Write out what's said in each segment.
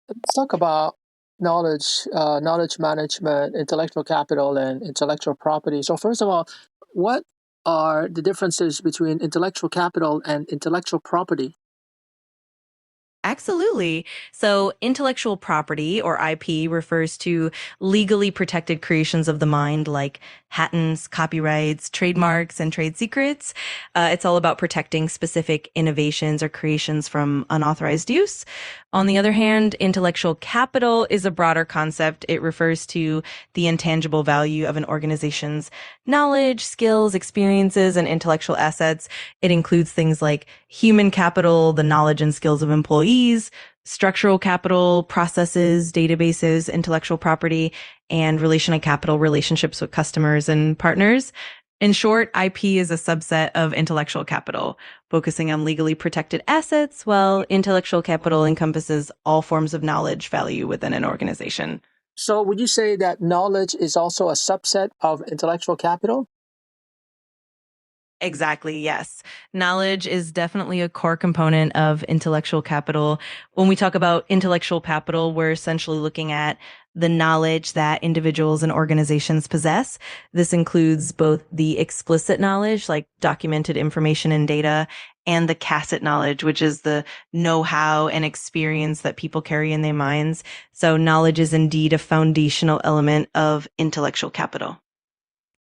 Let's talk about knowledge management, intellectual capital, and intellectual property. So, first of all, what are the differences between intellectual capital and intellectual property? Absolutely. So, intellectual property or IP refers to legally protected creations of the mind like patents, copyrights, trademarks, and trade secrets. It's all about protecting specific innovations or creations from unauthorized use. On the other hand, intellectual capital is a broader concept. It refers to the intangible value of an organization's knowledge, skills, experiences, and intellectual assets. It includes things like human capital, the knowledge and skills of employees, structural capital, processes, databases, intellectual property, and relational capital, relationships with customers and partners. In short, IP is a subset of intellectual capital, focusing on legally protected assets, while intellectual capital encompasses all forms of knowledge value within an organization. So, would you say that knowledge is also a subset of intellectual capital? Exactly, yes. Knowledge is definitely a core component of intellectual capital. When we talk about intellectual capital, we're essentially looking at the knowledge that individuals and organizations possess. This includes both the explicit knowledge, like documented information and data, and the tacit knowledge, which is the know-how and experience that people carry in their minds. So knowledge is indeed a foundational element of intellectual capital.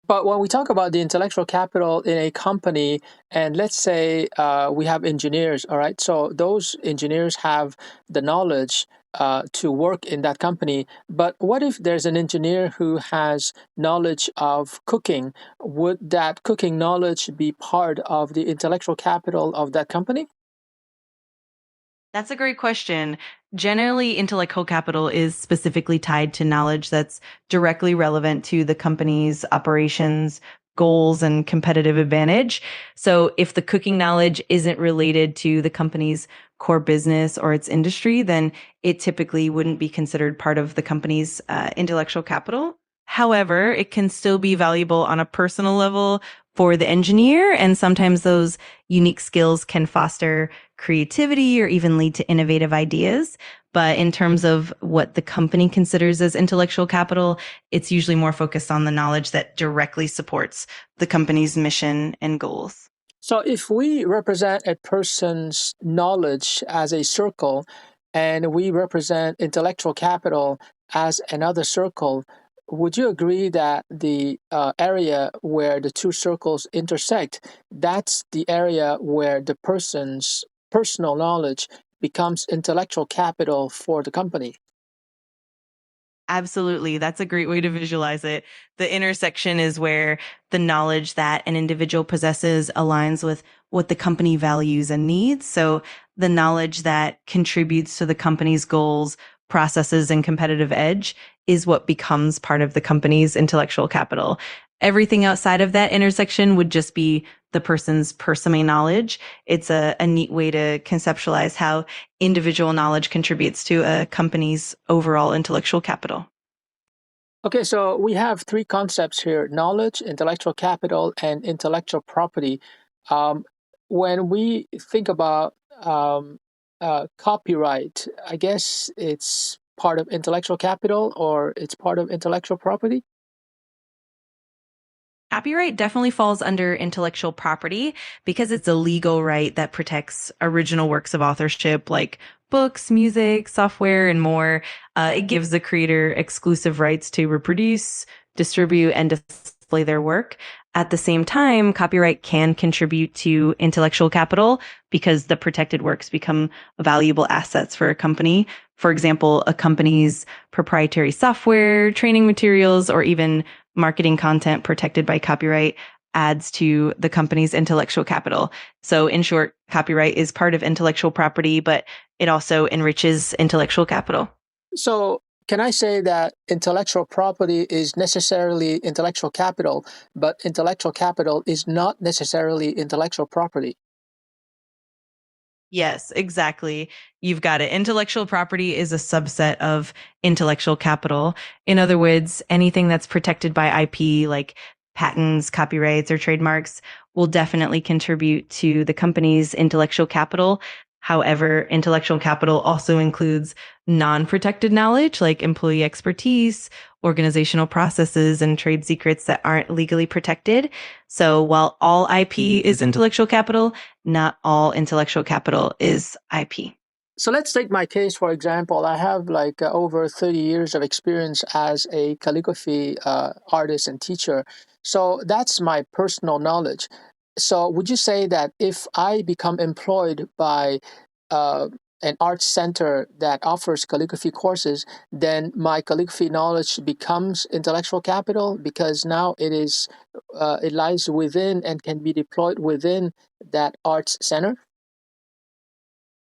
But when we talk about the intellectual capital in a company, and let's say we have engineers, all right, so those engineers have the knowledge to work in that company. But what if there's an engineer who has knowledge of cooking? Would that cooking knowledge be part of the intellectual capital of that company? That's a great question. Generally, intellectual capital is specifically tied to knowledge that's directly relevant to the company's operations, goals, and competitive advantage. So, if the cooking knowledge isn't related to the company's core business or its industry, then it typically wouldn't be considered part of the company's intellectual capital. However, it can still be valuable on a personal level for the engineer, and sometimes those unique skills can foster creativity or even lead to innovative ideas. But in terms of what the company considers as intellectual capital, it's usually more focused on the knowledge that directly supports the company's mission and goals. So, if we represent a person's knowledge as a circle and we represent intellectual capital as another circle, would you agree that the area where the two circles intersect, that's the area where the person's personal knowledge becomes intellectual capital for the company? Absolutely. That's a great way to visualize it. The intersection is where the knowledge that an individual possesses aligns with what the company values and needs. So the knowledge that contributes to the company's goals, processes, and competitive edge is what becomes part of the company's intellectual capital. Everything outside of that intersection would just be the person's personal knowledge. It's a neat way to conceptualize how individual knowledge contributes to a company's overall intellectual capital. Okay, so we have three concepts here: knowledge, intellectual capital, and intellectual property. Um, when we think about copyright, I guess it's part of intellectual capital or it's part of intellectual property. Copyright definitely falls under intellectual property because it's a legal right that protects original works of authorship like books, music, software, and more. It gives the creator exclusive rights to reproduce, distribute, and display their work. At the same time, copyright can contribute to intellectual capital because the protected works become valuable assets for a company. For example, a company's proprietary software, training materials, or even marketing content protected by copyright adds to the company's intellectual capital. So, in short, copyright is part of intellectual property, but it also enriches intellectual capital. So, can I say that intellectual property is necessarily intellectual capital, but intellectual capital is not necessarily intellectual property? Yes, exactly. You've got it. Intellectual property is a subset of intellectual capital. In other words, anything that's protected by IP, like patents, copyrights, or trademarks, will definitely contribute to the company's intellectual capital. However, intellectual capital also includes non-protected knowledge like employee expertise, organizational processes, and trade secrets that aren't legally protected. So while all IP is intellectual capital, not all intellectual capital is IP. So let's take my case, for example. I have like over 30 years of experience as a calligraphy artist and teacher. So that's my personal knowledge. So would you say that if I become employed by uh, an art center that offers calligraphy courses, then my calligraphy knowledge becomes intellectual capital because now it lies within and can be deployed within that arts center?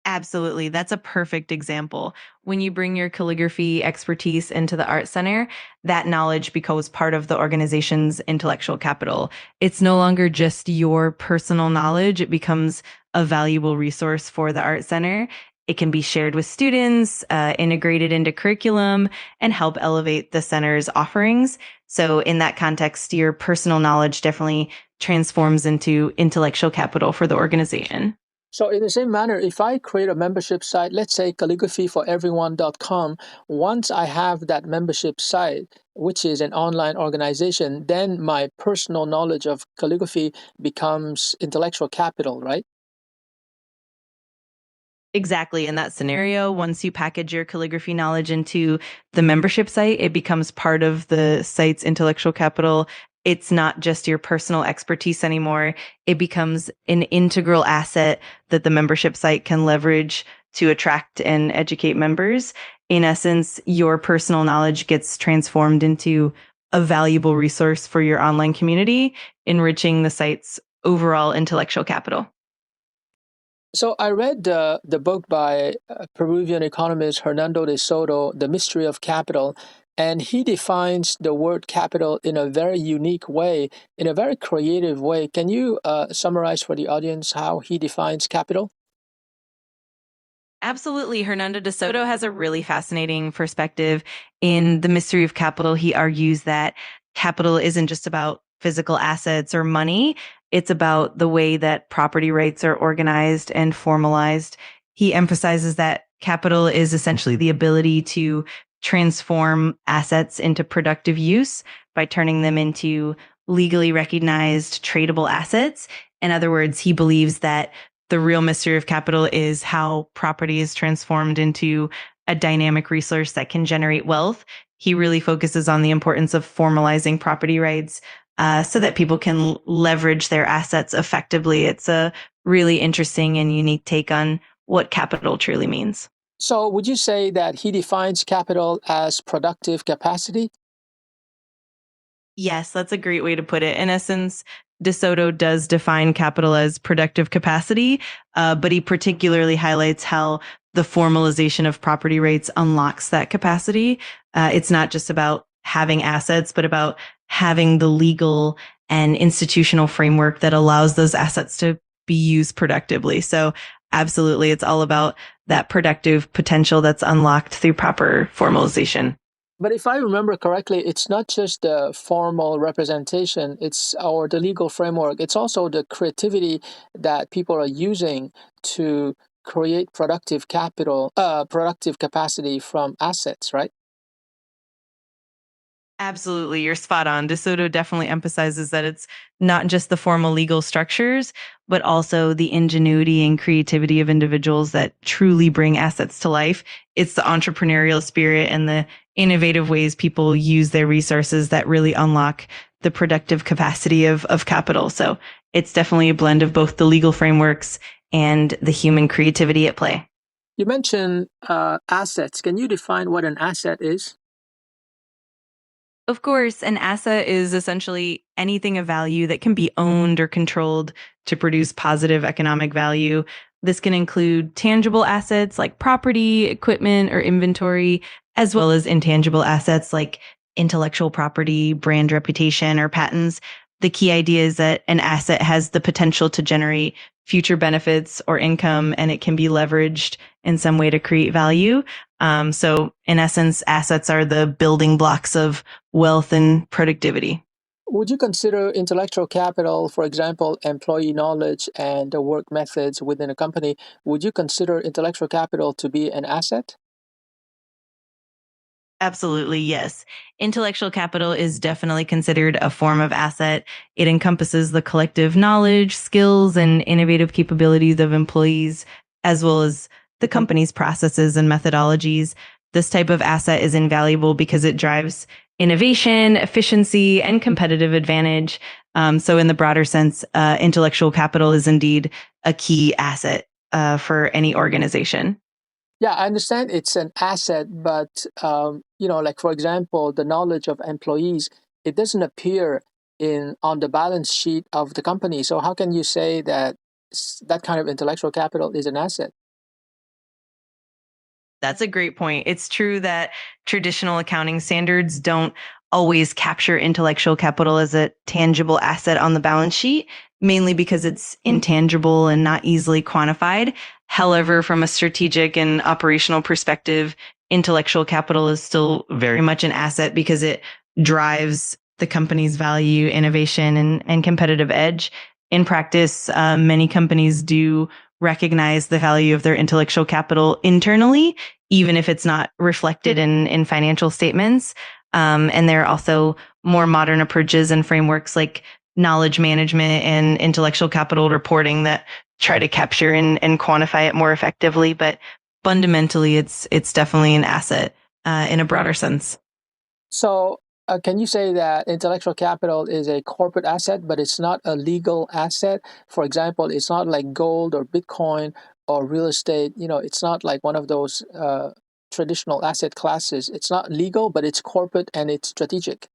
Absolutely. That's a perfect example. When you bring your calligraphy expertise into the art center, that knowledge becomes part of the organization's intellectual capital. It's no longer just your personal knowledge, it becomes a valuable resource for the art center. It can be shared with students, integrated into curriculum, and help elevate the center's offerings. So, in that context, your personal knowledge definitely transforms into intellectual capital for the organization. So, in the same manner, if I create a membership site, let's say calligraphyforeveryone.com, once I have that membership site, which is an online organization, then my personal knowledge of calligraphy becomes intellectual capital, right? Exactly. In that scenario, once you package your calligraphy knowledge into the membership site, it becomes part of the site's intellectual capital. It's not just your personal expertise anymore. It becomes an integral asset that the membership site can leverage to attract and educate members. In essence, your personal knowledge gets transformed into a valuable resource for your online community, enriching the site's overall intellectual capital. So I read the book by Peruvian economist Hernando de Soto, The Mystery of Capital, and he defines the word capital in a very unique way, in a very creative way. Can you summarize for the audience how he defines capital? Absolutely. Hernando de Soto has a really fascinating perspective. In The Mystery of Capital, he argues that capital isn't just about physical assets or money, it's about the way that property rights are organized and formalized. He emphasizes that capital is essentially the ability to transform assets into productive use by turning them into legally recognized tradable assets. In other words, he believes that the real mystery of capital is how property is transformed into a dynamic resource that can generate wealth. He really focuses on the importance of formalizing property rights so that people can leverage their assets effectively. It's a really interesting and unique take on what capital truly means. So would you say that he defines capital as productive capacity? Yes, that's a great way to put it. In essence, De Soto does define capital as productive capacity, but he particularly highlights how the formalization of property rights unlocks that capacity. It's not just about having assets, but about having the legal and institutional framework that allows those assets to be used productively. So, absolutely, it's all about that productive potential that's unlocked through proper formalization. But if I remember correctly, it's not just the formal representation, it's or the legal framework, it's also the creativity that people are using to create productive capacity from assets, right? Absolutely, you're spot on. De Soto definitely emphasizes that it's not just the formal legal structures, but also the ingenuity and creativity of individuals that truly bring assets to life. It's the entrepreneurial spirit and the innovative ways people use their resources that really unlock the productive capacity of capital. So it's definitely a blend of both the legal frameworks and the human creativity at play. You mentioned assets. Can you define what an asset is? Of course, an asset is essentially anything of value that can be owned or controlled to produce positive economic value. This can include tangible assets like property, equipment, or inventory, as well as intangible assets like intellectual property, brand reputation, or patents. The key idea is that an asset has the potential to generate future benefits or income, and it can be leveraged in some way to create value. So, in essence, assets are the building blocks of wealth and productivity. Would you consider intellectual capital, for example, employee knowledge and the work methods within a company? Would you consider intellectual capital to be an asset? Absolutely, yes. Intellectual capital is definitely considered a form of asset. It encompasses the collective knowledge, skills, and innovative capabilities of employees, as well as the company's processes and methodologies. This type of asset is invaluable because it drives innovation, efficiency, and competitive advantage. So, in the broader sense, intellectual capital is indeed a key asset for any organization. Yeah, I understand it's an asset, but like for example, the knowledge of employees, it doesn't appear in on the balance sheet of the company. So how can you say that that kind of intellectual capital is an asset? That's a great point. It's true that traditional accounting standards don't always capture intellectual capital as a tangible asset on the balance sheet, mainly because it's intangible and not easily quantified. However, from a strategic and operational perspective, intellectual capital is still very much an asset because it drives the company's value, innovation, and competitive edge. In practice, many companies do recognize the value of their intellectual capital internally, even if it's not reflected in financial statements. And there are also more modern approaches and frameworks like knowledge management and intellectual capital reporting that try to capture and quantify it more effectively. But fundamentally, it's definitely an asset in a broader sense. So can you say that intellectual capital is a corporate asset, but it's not a legal asset? For example, it's not like gold or Bitcoin or real estate. It's not like one of those traditional asset classes. It's not legal, but it's corporate and it's strategic.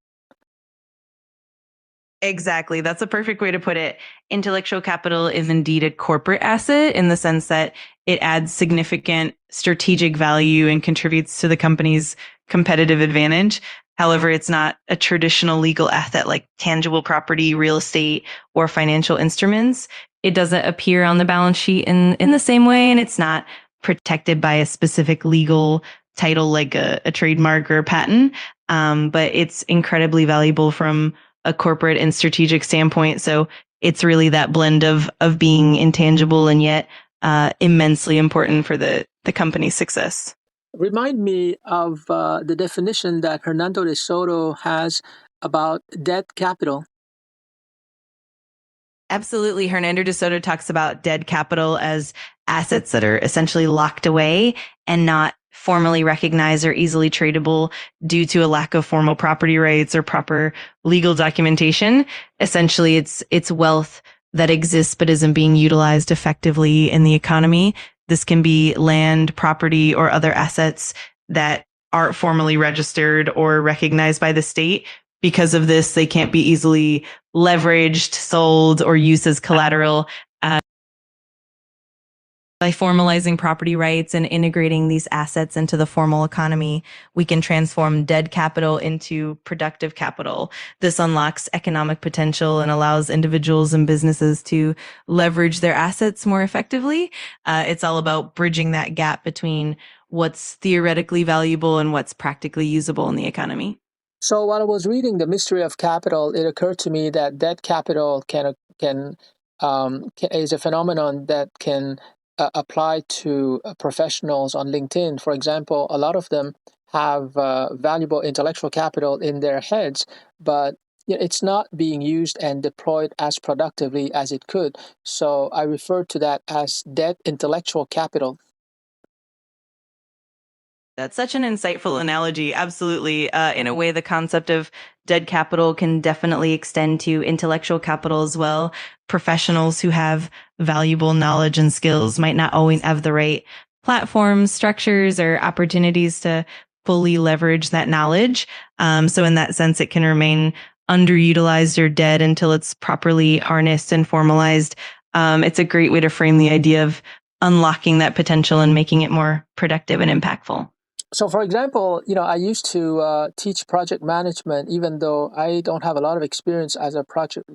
Exactly. That's a perfect way to put it. Intellectual capital is indeed a corporate asset in the sense that it adds significant strategic value and contributes to the company's competitive advantage. However, it's not a traditional legal asset like tangible property, real estate, or financial instruments. It doesn't appear on the balance sheet in the same way, and it's not protected by a specific legal title like a trademark or a patent. But it's incredibly valuable from a corporate and strategic standpoint. So it's really that blend of being intangible and yet immensely important for the company's success. Remind me of the definition that Hernando de Soto has about debt capital. Absolutely. Hernando de Soto talks about dead capital as assets that are essentially locked away and not formally recognized or easily tradable due to a lack of formal property rights or proper legal documentation. Essentially, it's wealth that exists but isn't being utilized effectively in the economy. This can be land, property, or other assets that aren't formally registered or recognized by the state. Because of this, they can't be easily leveraged, sold, or used as collateral. By formalizing property rights and integrating these assets into the formal economy, we can transform dead capital into productive capital. This unlocks economic potential and allows individuals and businesses to leverage their assets more effectively. It's all about bridging that gap between what's theoretically valuable and what's practically usable in the economy. So while I was reading The Mystery of Capital, it occurred to me that debt capital is a phenomenon that can apply to professionals on LinkedIn. For example, a lot of them have valuable intellectual capital in their heads, but it's not being used and deployed as productively as it could. So I refer to that as debt intellectual capital. That's such an insightful analogy. Absolutely. In a way, the concept of dead capital can definitely extend to intellectual capital as well. Professionals who have valuable knowledge and skills might not always have the right platforms, structures, or opportunities to fully leverage that knowledge. So in that sense, it can remain underutilized or dead until it's properly harnessed and formalized. It's a great way to frame the idea of unlocking that potential and making it more productive and impactful. So, for example, I used to teach project management, even though I don't have a lot of experience as a project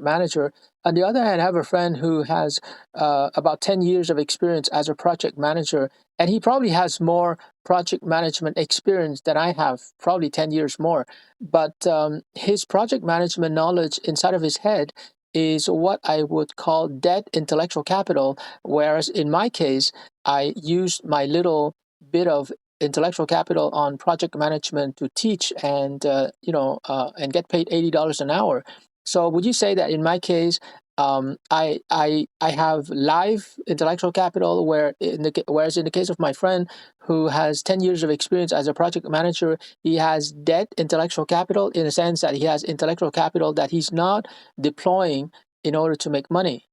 manager. On the other hand, I have a friend who has about 10 years of experience as a project manager, And he probably has more project management experience than I have, probably 10 years more. But his project management knowledge inside of his head is what I would call dead intellectual capital. Whereas in my case, I used my little bit of intellectual capital on project management to teach and and get paid $80 an hour. So would you say that in my case, I have live intellectual capital, whereas in the case of my friend who has 10 years of experience as a project manager, he has dead intellectual capital in a sense that he has intellectual capital that he's not deploying in order to make money.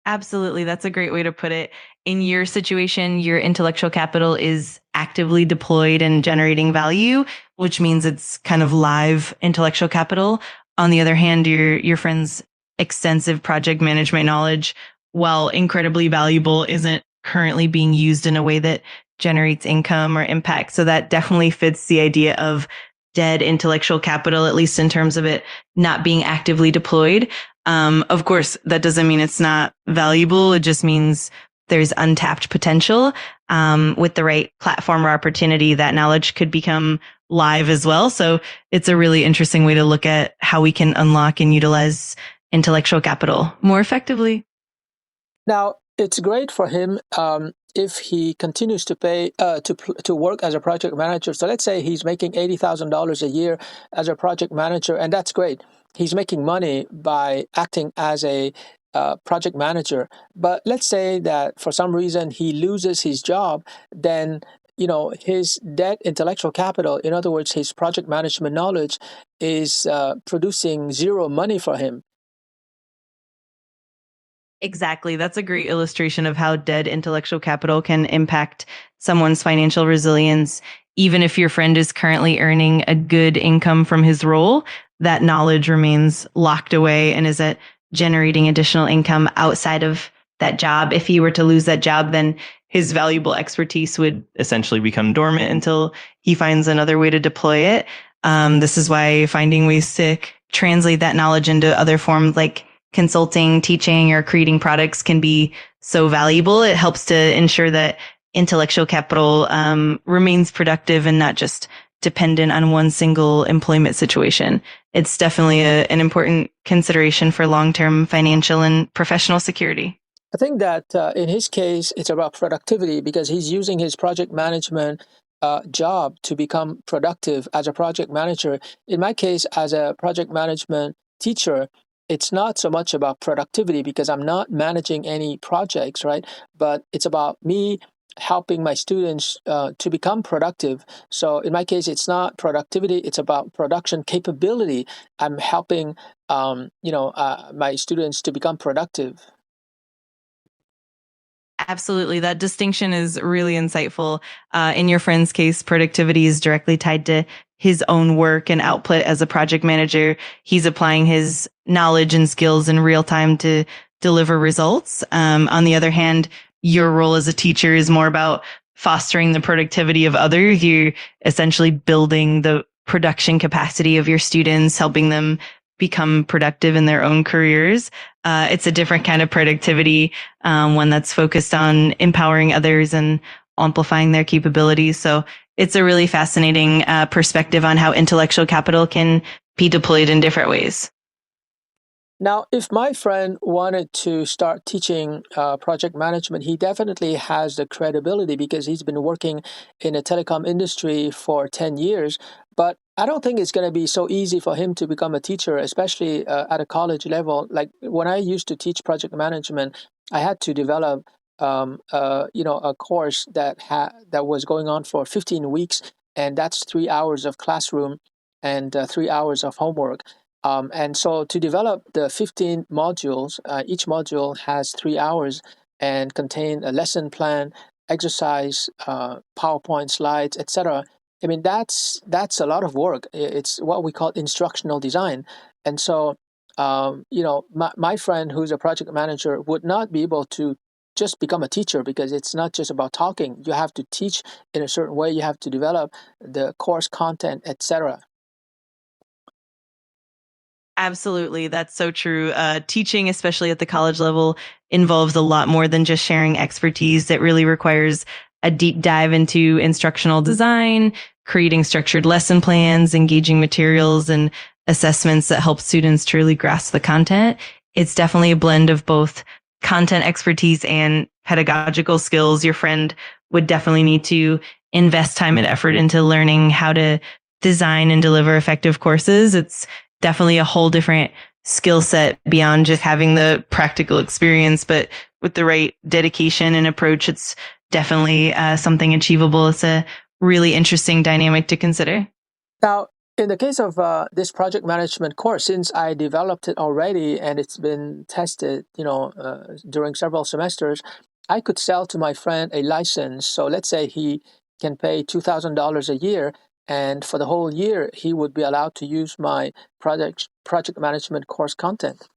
Absolutely. That's a great way to put it. In your situation, your intellectual capital is actively deployed and generating value, which means it's kind of live intellectual capital. On the other hand, your friend's extensive project management knowledge, while incredibly valuable, isn't currently being used in a way that generates income or impact. So that definitely fits the idea of dead intellectual capital, at least in terms of it not being actively deployed. Of course, that doesn't mean it's not valuable. It just means there's untapped potential. With the right platform or opportunity, that knowledge could become live as well. So it's a really interesting way to look at how we can unlock and utilize intellectual capital more effectively. Now, it's great for him if he continues to pay to work as a project manager. So let's say he's making $80,000 a year as a project manager, and that's great. He's making money by acting as a project manager. But let's say that for some reason he loses his job, then his dead intellectual capital, in other words, his project management knowledge, is producing zero money for him. Exactly. That's a great illustration of how dead intellectual capital can impact someone's financial resilience. Even if your friend is currently earning a good income from his role, that knowledge remains locked away and is at generating additional income outside of that job. If he were to lose that job, then his valuable expertise would essentially become dormant until he finds another way to deploy it. This is why finding ways to translate that knowledge into other forms like consulting, teaching, or creating products can be so valuable. It helps to ensure that intellectual capital remains productive and not just dependent on one single employment situation. It's definitely an important consideration for long-term financial and professional security. I think that in his case, it's about productivity because he's using his project management job to become productive as a project manager. In my case, as a project management teacher, it's not so much about productivity because I'm not managing any projects, right? But it's about me helping my students to become productive. So in my case, it's not productivity; it's about production capability. I'm helping, my students to become productive. Absolutely. That distinction is really insightful. In your friend's case, productivity is directly tied to his own work and output as a project manager. He's applying his knowledge and skills in real time to deliver results. On the other hand, your role as a teacher is more about fostering the productivity of others. You're essentially building the production capacity of your students, helping them become productive in their own careers. It's a different kind of productivity, one that's focused on empowering others and amplifying their capabilities. So it's a really fascinating perspective on how intellectual capital can be deployed in different ways. Now, if my friend wanted to start teaching project management, he definitely has the credibility because he's been working in the telecom industry for 10 years. But I don't think it's going to be so easy for him to become a teacher, especially at a college level. Like when I used to teach project management, I had to develop a course that was going on for 15 weeks, and that's 3 hours of classroom and 3 hours of homework. And so to develop the 15 modules, each module has 3 hours and contain a lesson plan, exercise, PowerPoint slides, etc. I mean, that's a lot of work. It's what we call instructional design. And so, my friend who's a project manager would not be able to just become a teacher because it's not just about talking. You have to teach in a certain way. You have to develop the course content, etc. Absolutely. That's so true. Teaching, especially at the college level, involves a lot more than just sharing expertise. It really requires a deep dive into instructional design, creating structured lesson plans, engaging materials, and assessments that help students truly grasp the content. It's definitely a blend of both content expertise and pedagogical skills. Your friend would definitely need to invest time and effort into learning how to design and deliver effective courses. It's definitely a whole different skill set beyond just having the practical experience, but with the right dedication and approach, it's definitely something achievable. It's a really interesting dynamic to consider. Now, in the case of this project management course, since I developed it already and it's been tested, during several semesters, I could sell to my friend a license. So let's say he can pay $2,000 a year, and for the whole year, he would be allowed to use my project management course content.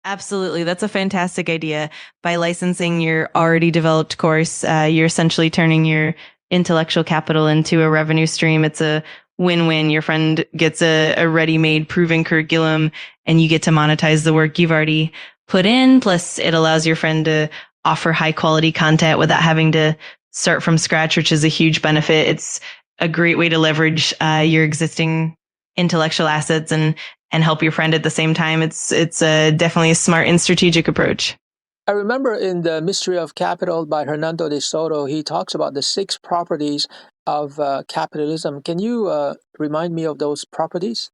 Absolutely. That's a fantastic idea. By licensing your already developed course, you're essentially turning your intellectual capital into a revenue stream. It's a win-win. Your friend gets a ready-made proven curriculum and you get to monetize the work you've already put in. Plus it allows your friend to offer high quality content without having to start from scratch, which is a huge benefit. It's a great way to leverage your existing intellectual assets and help your friend at the same time. It's definitely a smart and strategic approach. I remember in The Mystery of Capital by Hernando de Soto, he talks about the 6 properties of capitalism. Can you remind me of those properties?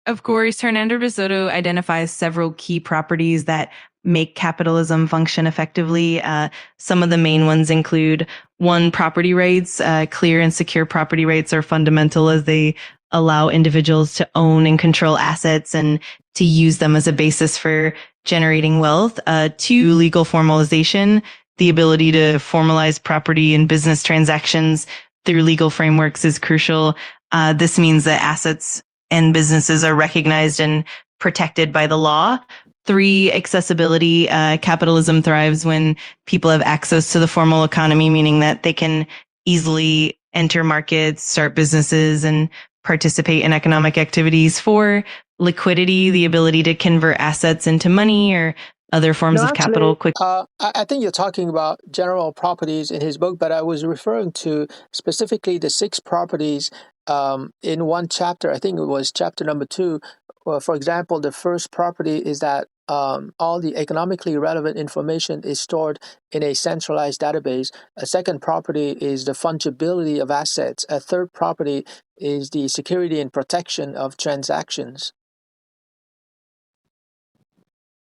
Of course, Hernando de Soto identifies several key properties that make capitalism function effectively. Some of the main ones include: 1, property rights. Clear and secure property rights are fundamental as they allow individuals to own and control assets and to use them as a basis for generating wealth. 2, legal formalization. The ability to formalize property and business transactions through legal frameworks is crucial. This means that assets and businesses are recognized and protected by the law. 3, accessibility. Capitalism thrives when people have access to the formal economy, meaning that they can easily enter markets, start businesses, and participate in economic activities. 4, liquidity. The ability to convert assets into money or other forms of capital quickly. I think you're talking about general properties in his book, but I was referring to specifically the 6 properties in one chapter. I think it was chapter number 2. Well, for example, the first property is that all the economically relevant information is stored in a centralized database. A second property is the fungibility of assets. A third property is the security and protection of transactions.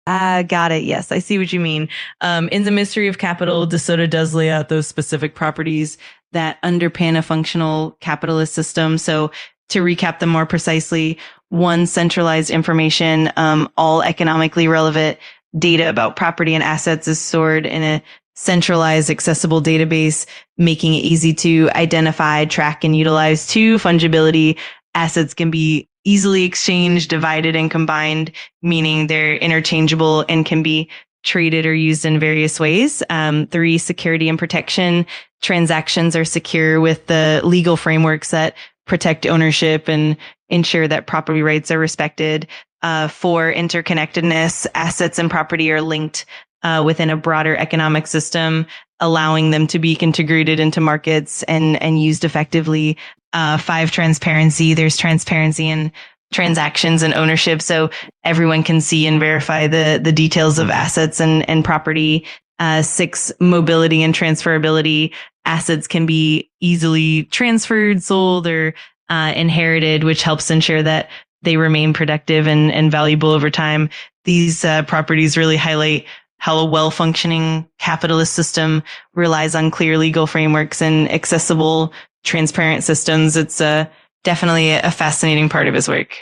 Got it. Yes, I see what you mean. In The Mystery of Capital, De Soto does lay out those specific properties that underpin a functional capitalist system. So to recap them more precisely: 1, centralized information. All economically relevant data about property and assets is stored in a centralized, accessible database, making it easy to identify, track, and utilize. 2, fungibility. Assets can be easily exchanged, divided, and combined, meaning they're interchangeable and can be traded or used in various ways. 3, security and protection. Transactions are secure with the legal frameworks that protect ownership and ensure that property rights are respected. 4, interconnectedness. Assets and property are linked within a broader economic system, allowing them to be integrated into markets and used effectively. 5, transparency. There's transparency in transactions and ownership, so everyone can see and verify the details of assets and property. 6, mobility and transferability. Assets can be easily transferred, sold, or inherited, which helps ensure that they remain productive and valuable over time. These properties really highlight how a well-functioning capitalist system relies on clear legal frameworks and accessible, transparent systems. It's definitely a fascinating part of his work.